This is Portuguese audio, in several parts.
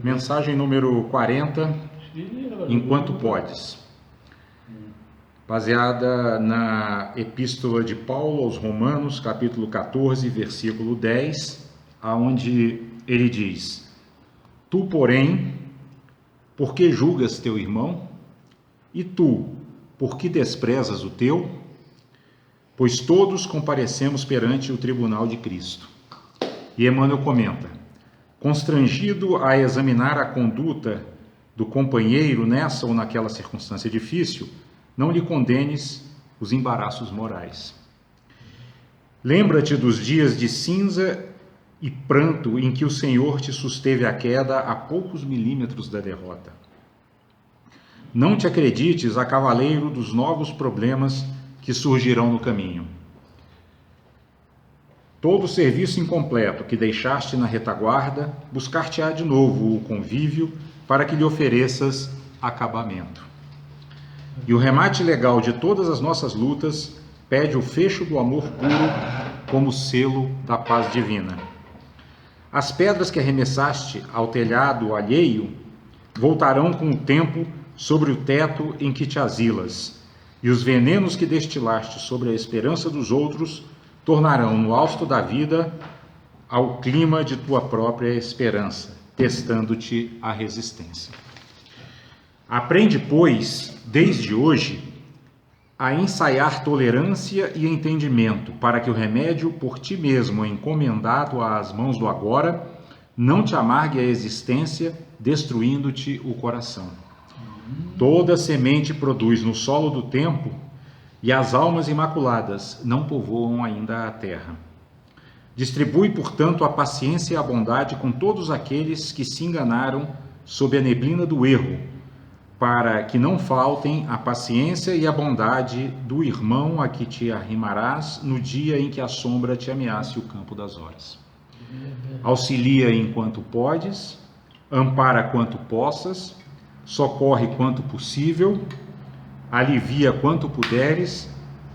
Mensagem número 40, Enquanto Podes, baseada na Epístola de Paulo aos Romanos, capítulo 14, versículo 10, aonde ele diz: Tu, porém, por que julgas teu irmão? E tu, por que desprezas o teu? Pois todos comparecemos perante o tribunal de Cristo. E Emmanuel comenta: constrangido a examinar a conduta do companheiro nessa ou naquela circunstância difícil, não lhe condenes os embaraços morais. Lembra-te dos dias de cinza e pranto em que o Senhor te susteve a queda a poucos milímetros da derrota. Não te acredites a cavaleiro dos novos problemas que surgirão no caminho. Todo o serviço incompleto que deixaste na retaguarda, buscar-te-á de novo o convívio para que lhe ofereças acabamento. E o remate legal de todas as nossas lutas pede o fecho do amor puro como selo da paz divina. As pedras que arremessaste ao telhado alheio voltarão com o tempo sobre o teto em que te asilas, e os venenos que destilaste sobre a esperança dos outros tornarão no hausto da vida ao clima de tua própria esperança, testando-te a resistência. Aprende, pois, desde hoje, a ensaiar tolerância e entendimento, para que o remédio por ti mesmo encomendado às mãos do agora não te amargue a existência, destruindo-te o coração. Toda semente produz no solo do tempo, e as almas imaculadas não povoam ainda a terra. Distribui, portanto, a paciência e a bondade com todos aqueles que se enganaram sob a neblina do erro, para que não faltem a paciência e a bondade do irmão a que te arrimarás no dia em que a sombra te ameace o campo das horas. Auxilia enquanto podes, ampara quanto possas, socorre quanto possível, alivia quanto puderes,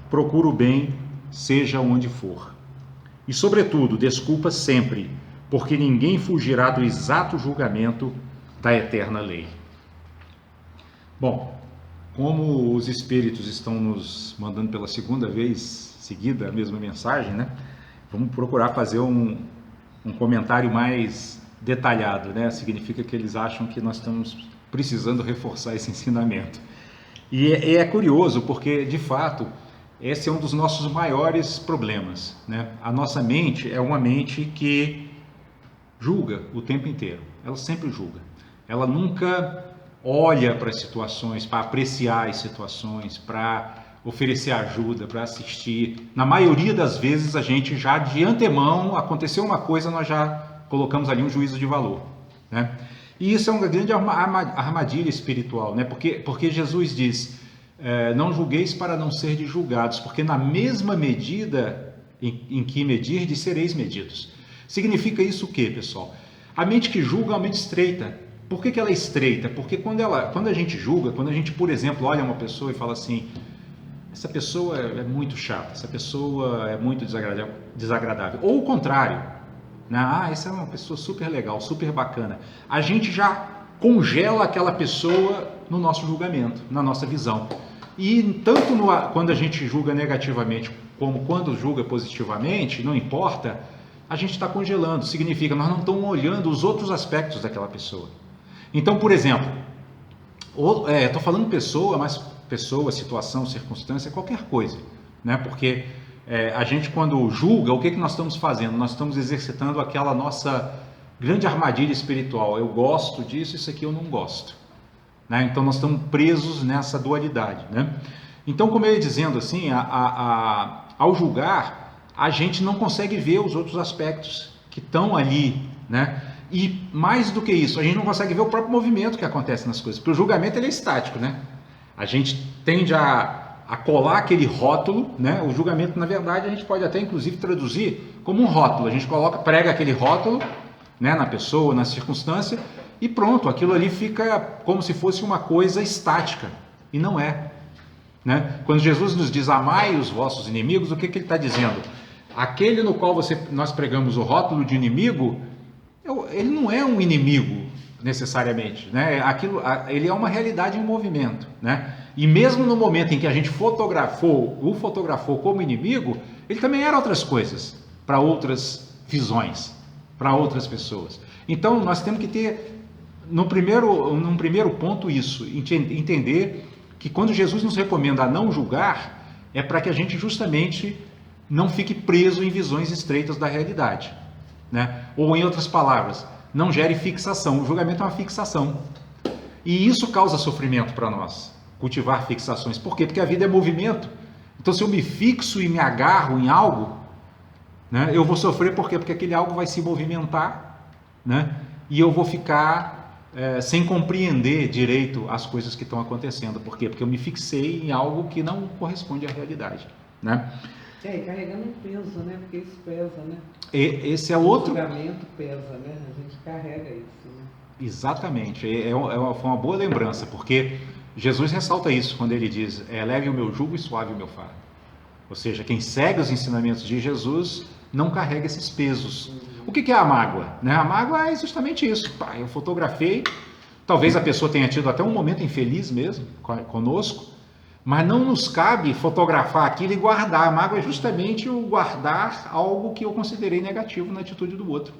procura o bem, seja onde for. E, sobretudo, desculpa sempre, porque ninguém fugirá do exato julgamento da eterna lei. Bom, como os Espíritos estão nos mandando pela segunda vez seguida a mesma mensagem, né? Vamos procurar fazer um comentário mais detalhado, né? Significa que eles acham que nós estamos precisando reforçar esse ensinamento. E é curioso porque, de fato, esse é um dos nossos maiores problemas, né? A nossa mente é uma mente que julga o tempo inteiro. Ela sempre julga. Ela nunca olha para as situações, para apreciar as situações, para oferecer ajuda, para assistir. Na maioria das vezes, a gente já de antemão, aconteceu uma coisa, nós já colocamos ali um juízo de valor, né? E isso é uma grande armadilha espiritual, né? Porque Jesus diz, não julgueis para não serdes julgados, porque na mesma medida em que medirdes, sereis medidos. Significa isso o quê, pessoal? A mente que julga é uma mente estreita. Por que ela é estreita? Porque quando a gente julga, quando a gente, por exemplo, olha uma pessoa e fala assim, essa pessoa é muito chata, essa pessoa é muito desagradável. Ou o contrário, né? Essa é uma pessoa super legal, super bacana. A gente já congela aquela pessoa no nosso julgamento, na nossa visão. E tanto quando a gente julga negativamente, como quando julga positivamente, não importa, a gente está congelando. Significa, nós não estamos olhando os outros aspectos daquela pessoa. Então, por exemplo, estou falando pessoa, mas pessoa, situação, circunstância, qualquer coisa, né? Porque a gente, quando julga, o que nós estamos fazendo? Nós estamos exercitando aquela nossa grande armadilha espiritual. Eu gosto disso, isso aqui eu não gosto, né? Então, nós estamos presos nessa dualidade, né? Então, como eu ia dizendo assim, ao julgar, a gente não consegue ver os outros aspectos que estão ali, né? E mais do que isso, a gente não consegue ver o próprio movimento que acontece nas coisas, porque o julgamento ele é estático, né? A gente tende a colar aquele rótulo, né? O julgamento, na verdade, a gente pode até inclusive traduzir como um rótulo. A gente prega aquele rótulo, né, na pessoa, na circunstância, e pronto, aquilo ali fica como se fosse uma coisa estática, e não é, né? Quando Jesus nos diz amai os vossos inimigos, o que ele está dizendo? Aquele no qual nós pregamos o rótulo de inimigo, ele não é um inimigo necessariamente, né? Ele é uma realidade em movimento, né? E mesmo no momento em que a gente o fotografou como inimigo, ele também era outras coisas, para outras visões, para outras pessoas. Então nós temos que ter, num primeiro ponto, isso, entender que quando Jesus nos recomenda a não julgar, é para que a gente justamente não fique preso em visões estreitas da realidade, né? Ou em outras palavras, não gere fixação. O julgamento é uma fixação. E isso causa sofrimento para nós, cultivar fixações. Por quê? Porque a vida é movimento. Então, se eu me fixo e me agarro em algo, né, eu vou sofrer. Por quê? Porque aquele algo vai se movimentar, né, e eu vou ficar sem compreender direito as coisas que estão acontecendo. Por quê? Porque eu me fixei em algo que não corresponde à realidade, né? E carregando um peso, né? Porque isso pesa, né? Esse é outro... O julgamento pesa, né? A gente carrega isso, né? Exatamente. Foi uma boa lembrança, porque Jesus ressalta isso quando ele diz: leve o meu jugo e suave o meu fardo. Ou seja, quem segue os ensinamentos de Jesus não carrega esses pesos. O que é a mágoa? Né? A mágoa é justamente isso. Eu fotografei, talvez a pessoa tenha tido até um momento infeliz mesmo conosco, mas não nos cabe fotografar aquilo e guardar. A mágoa é justamente o guardar algo que eu considerei negativo na atitude do outro.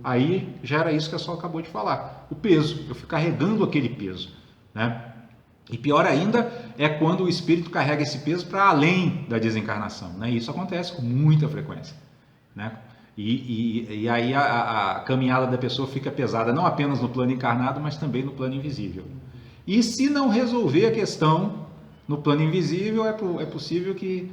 Aí já era isso que a Sol acabou de falar, o peso. Eu fico carregando aquele peso, né? E pior ainda é quando o espírito carrega esse peso para além da desencarnação, né? Isso acontece com muita frequência, né? E aí a caminhada da pessoa fica pesada, não apenas no plano encarnado, mas também no plano invisível. E se não resolver a questão no plano invisível, é possível que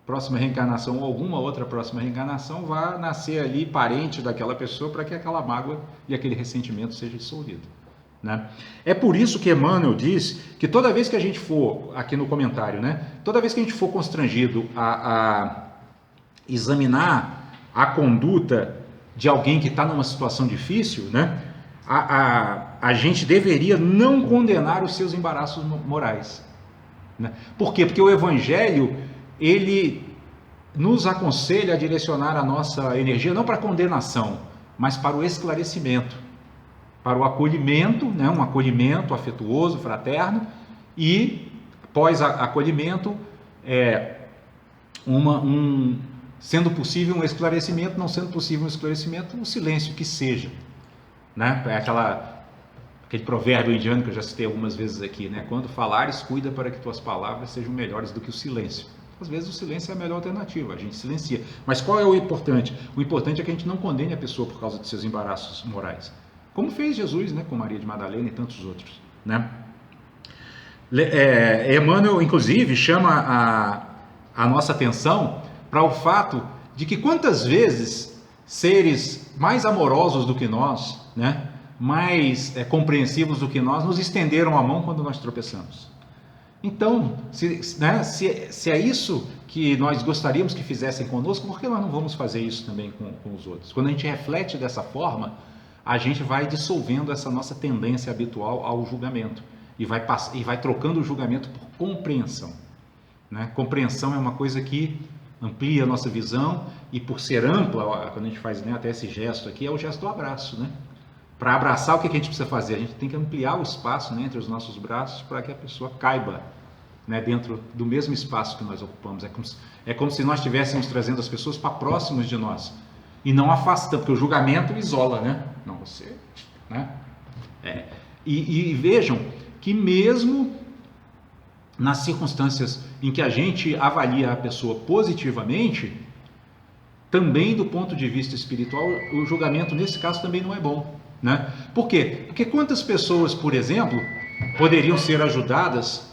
próxima reencarnação ou alguma outra próxima reencarnação vá nascer ali parente daquela pessoa para que aquela mágoa e aquele ressentimento seja dissolvido, né? É por isso que Emmanuel diz que toda vez que a gente for, aqui no comentário, né, toda vez que a gente for constrangido a examinar a conduta de alguém que está numa situação difícil, né, a gente deveria não condenar os seus embaraços morais, né? Por quê? Porque o Evangelho, ele nos aconselha a direcionar a nossa energia não para a condenação, mas para o esclarecimento, para o acolhimento, né? Um acolhimento afetuoso, fraterno, e após acolhimento, sendo possível um esclarecimento, não sendo possível um esclarecimento, um silêncio, que seja, né? É aquele provérbio indiano que eu já citei algumas vezes aqui, né? Quando falares, cuida para que tuas palavras sejam melhores do que o silêncio. Às vezes o silêncio é a melhor alternativa, a gente silencia. Mas qual é o importante? O importante é que a gente não condene a pessoa por causa de seus embaraços morais. Como fez Jesus, né, com Maria de Madalena e tantos outros, né? Emmanuel, inclusive, chama a nossa atenção para o fato de que quantas vezes seres mais amorosos do que nós, né, mais compreensivos do que nós, nos estenderam a mão quando nós tropeçamos. Então, se é isso que nós gostaríamos que fizessem conosco, por que nós não vamos fazer isso também com os outros? Quando a gente reflete dessa forma, a gente vai dissolvendo essa nossa tendência habitual ao julgamento e vai trocando o julgamento por compreensão, né? Compreensão é uma coisa que amplia a nossa visão, e por ser ampla, quando a gente faz, né, até esse gesto aqui, é o gesto do abraço, né? Para abraçar, o que a gente precisa fazer? A gente tem que ampliar o espaço, né, entre os nossos braços para que a pessoa caiba, né, dentro do mesmo espaço que nós ocupamos. É como se nós estivéssemos trazendo as pessoas para próximos de nós e não afastando, porque o julgamento isola, né? Não, você, né? E vejam que mesmo nas circunstâncias em que a gente avalia a pessoa positivamente, também do ponto de vista espiritual, o julgamento nesse caso também não é bom, né? Por quê? Porque quantas pessoas, por exemplo, poderiam ser ajudadas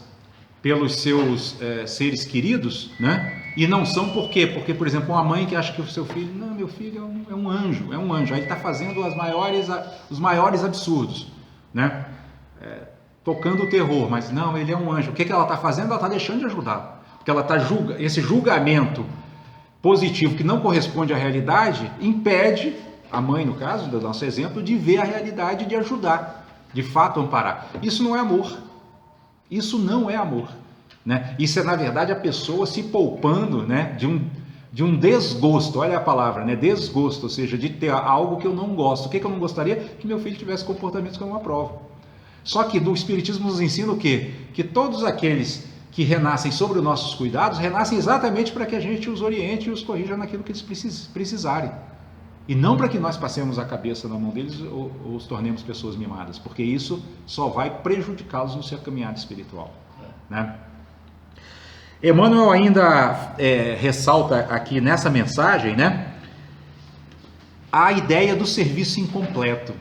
pelos seus seres queridos, né? E não são. Por quê? Porque, por exemplo, uma mãe que acha que o seu filho, não, meu filho é um anjo, aí ele está fazendo os maiores absurdos, né? Tocando o terror, mas não, ele é um anjo. O que ela está fazendo? Ela está deixando de ajudar, porque ela está esse julgamento positivo que não corresponde à realidade impede a mãe, no caso do nosso exemplo, de ver a realidade e de ajudar, de fato amparar. Isso não é amor. Isso não é amor, né? Isso é, na verdade, a pessoa se poupando, né, de um desgosto, olha a palavra, né? Desgosto, ou seja, de ter algo que eu não gosto. O que eu não gostaria? Que meu filho tivesse comportamentos que eu não aprovo. Só que do Espiritismo nos ensina o quê? Que todos aqueles que renascem sobre os nossos cuidados, renascem exatamente para que a gente os oriente e os corrija naquilo que eles precisarem. E não para que nós passemos a cabeça na mão deles ou os tornemos pessoas mimadas, porque isso só vai prejudicá-los no seu caminhada espiritual. Né? Emmanuel ainda ressalta aqui nessa mensagem, né, a ideia do serviço incompleto.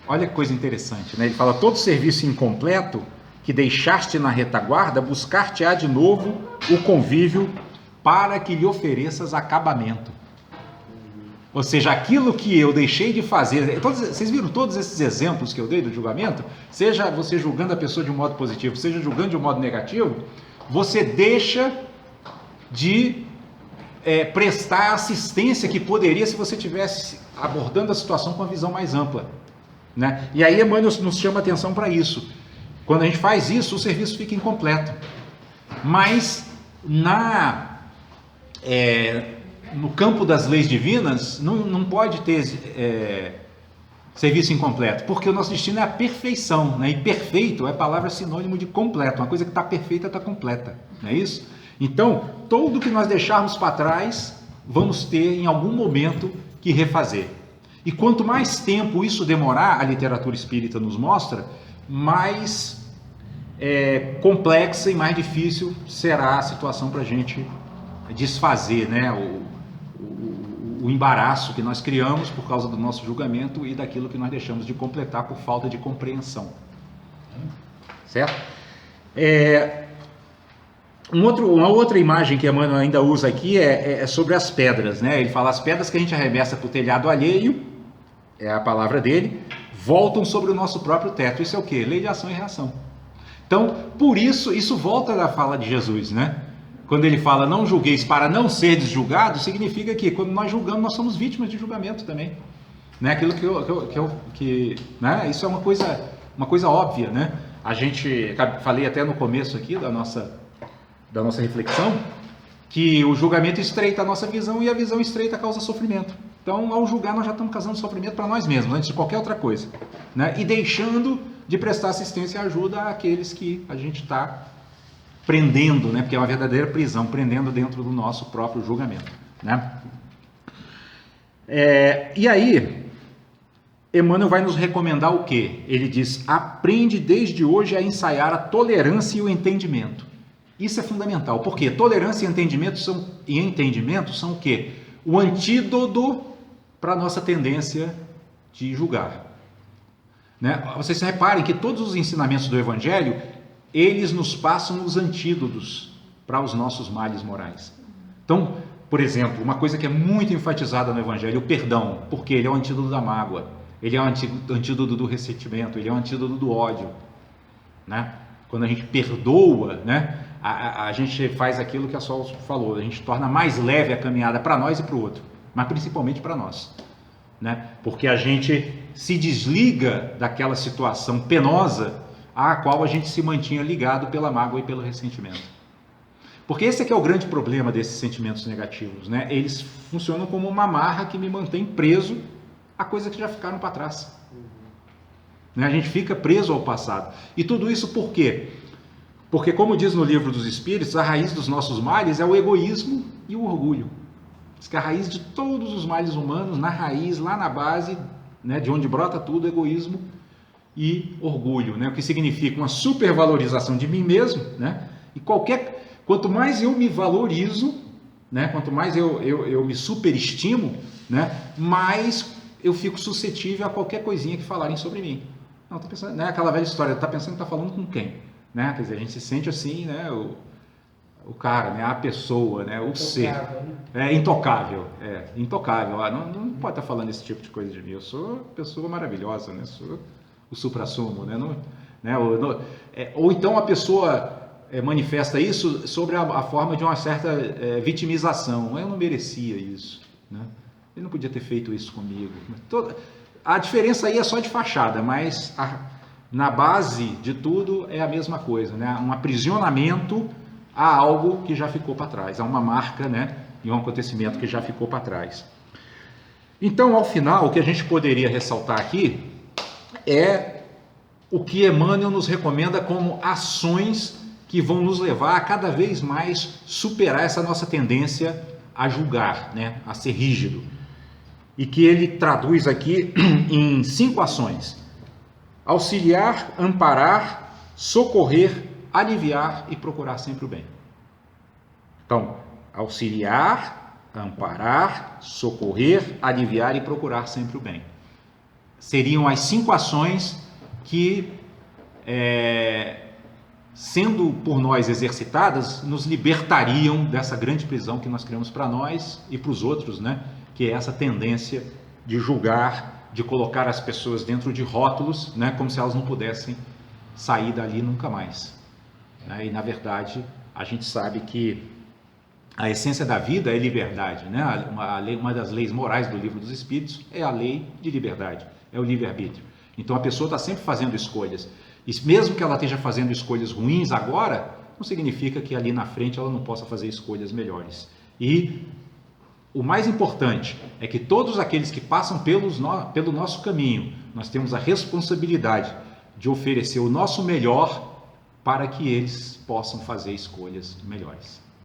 Olha que coisa interessante, né? Ele fala: todo serviço incompleto que deixaste na retaguarda, buscar-te-á de novo o convívio para que lhe ofereças acabamento. Ou seja, aquilo que eu deixei de fazer, vocês viram todos esses exemplos que eu dei do julgamento? Seja você julgando a pessoa de um modo positivo, seja julgando de um modo negativo, você deixa de prestar a assistência que poderia se você estivesse abordando a situação com uma visão mais ampla. Né? E aí Emmanuel nos chama a atenção para isso. Quando a gente faz isso, o serviço fica incompleto. Mas no campo das leis divinas, não pode ter serviço incompleto, porque o nosso destino é a perfeição, né? E perfeito é palavra sinônimo de completo. Uma coisa que está perfeita está completa, não é isso? Então, tudo que nós deixarmos para trás, vamos ter em algum momento que refazer. E quanto mais tempo isso demorar, a literatura espírita nos mostra, mais complexa e mais difícil será a situação para a gente desfazer, né, o embaraço que nós criamos por causa do nosso julgamento e daquilo que nós deixamos de completar por falta de compreensão. Certo? Uma outra imagem que Emmanuel ainda usa aqui é sobre as pedras, né? Ele fala: as pedras que a gente arremessa para o telhado alheio, é a palavra dele, voltam sobre o nosso próprio teto. Isso é o quê? Lei de ação e reação. Então, por isso volta da fala de Jesus, né? Quando ele fala: não julgueis para não seres julgados, significa que quando nós julgamos, nós somos vítimas de julgamento também. Né? Aquilo né? Isso é uma coisa óbvia, né? Falei até no começo aqui da nossa reflexão, que o julgamento estreita a nossa visão e a visão estreita causa sofrimento. Então, ao julgar, nós já estamos causando sofrimento para nós mesmos, antes de qualquer outra coisa. Né? E deixando de prestar assistência e ajuda àqueles que a gente está prendendo, né? Porque é uma verdadeira prisão, prendendo dentro do nosso próprio julgamento. Né? E aí, Emmanuel vai nos recomendar o quê? Ele diz: aprende desde hoje a ensaiar a tolerância e o entendimento. Isso é fundamental, porque tolerância e entendimento são o quê? O antídoto para a nossa tendência de julgar. Né? Vocês reparem que todos os ensinamentos do Evangelho, eles nos passam os antídotos para os nossos males morais. Então, por exemplo, uma coisa que é muito enfatizada no Evangelho, o perdão, porque ele é o antídoto da mágoa, ele é o antídoto do ressentimento, ele é o antídoto do ódio. Né? Quando a gente perdoa, né? A gente faz aquilo que a Sol falou, a gente torna mais leve a caminhada para nós e para o outro, mas principalmente para nós, né? Porque a gente se desliga daquela situação penosa à qual a gente se mantinha ligado pela mágoa e pelo ressentimento. Porque esse é que é o grande problema desses sentimentos negativos, né? Eles funcionam como uma amarra que me mantém preso a coisas que já ficaram para trás. Né? A gente fica preso ao passado. E tudo isso por quê? Porque, como diz no Livro dos Espíritos, a raiz dos nossos males é o egoísmo e o orgulho. Diz que a raiz de todos os males humanos, na raiz, lá na base, né, de onde brota tudo, egoísmo e orgulho, né, o que significa uma supervalorização de mim mesmo, né, e quanto mais eu me valorizo, né, quanto mais eu me superestimo, né, mais eu fico suscetível a qualquer coisinha que falarem sobre mim. Não, tô pensando, né, aquela velha história, tá pensando que tá falando com quem? Né? Quer dizer, a gente se sente assim, né? O cara, né? A pessoa, né? O ser. Né? Intocável. Intocável. Não pode estar falando esse tipo de coisa de mim. Eu sou uma pessoa maravilhosa, né? Sou o suprassumo, né? Ou então a pessoa manifesta isso sobre a forma de uma certa vitimização. Eu não merecia isso, né? Ele não podia ter feito isso comigo. A diferença aí é só de fachada, mas na base de tudo é a mesma coisa, né? Um aprisionamento a algo que já ficou para trás, a uma marca, né, em um acontecimento que já ficou para trás. Então, ao final, o que a gente poderia ressaltar aqui é o que Emmanuel nos recomenda como ações que vão nos levar a cada vez mais superar essa nossa tendência a julgar, né? A ser rígido. E que ele traduz aqui em 5 ações: auxiliar, amparar, socorrer, aliviar e procurar sempre o bem. Então, auxiliar, amparar, socorrer, aliviar e procurar sempre o bem. Seriam as 5 ações que, sendo por nós exercitadas, nos libertariam dessa grande prisão que nós criamos para nós e para os outros, né? Que é essa tendência de julgar, de colocar as pessoas dentro de rótulos, né? Como se elas não pudessem sair dali nunca mais. E, na verdade, a gente sabe que a essência da vida é liberdade, né? Uma das leis morais do Livro dos Espíritos é a lei de liberdade, é o livre-arbítrio. Então a pessoa está sempre fazendo escolhas, e mesmo que ela esteja fazendo escolhas ruins agora, não significa que ali na frente ela não possa fazer escolhas melhores. E o mais importante é que todos aqueles que passam pelo nosso caminho, nós temos a responsabilidade de oferecer o nosso melhor para que eles possam fazer escolhas melhores.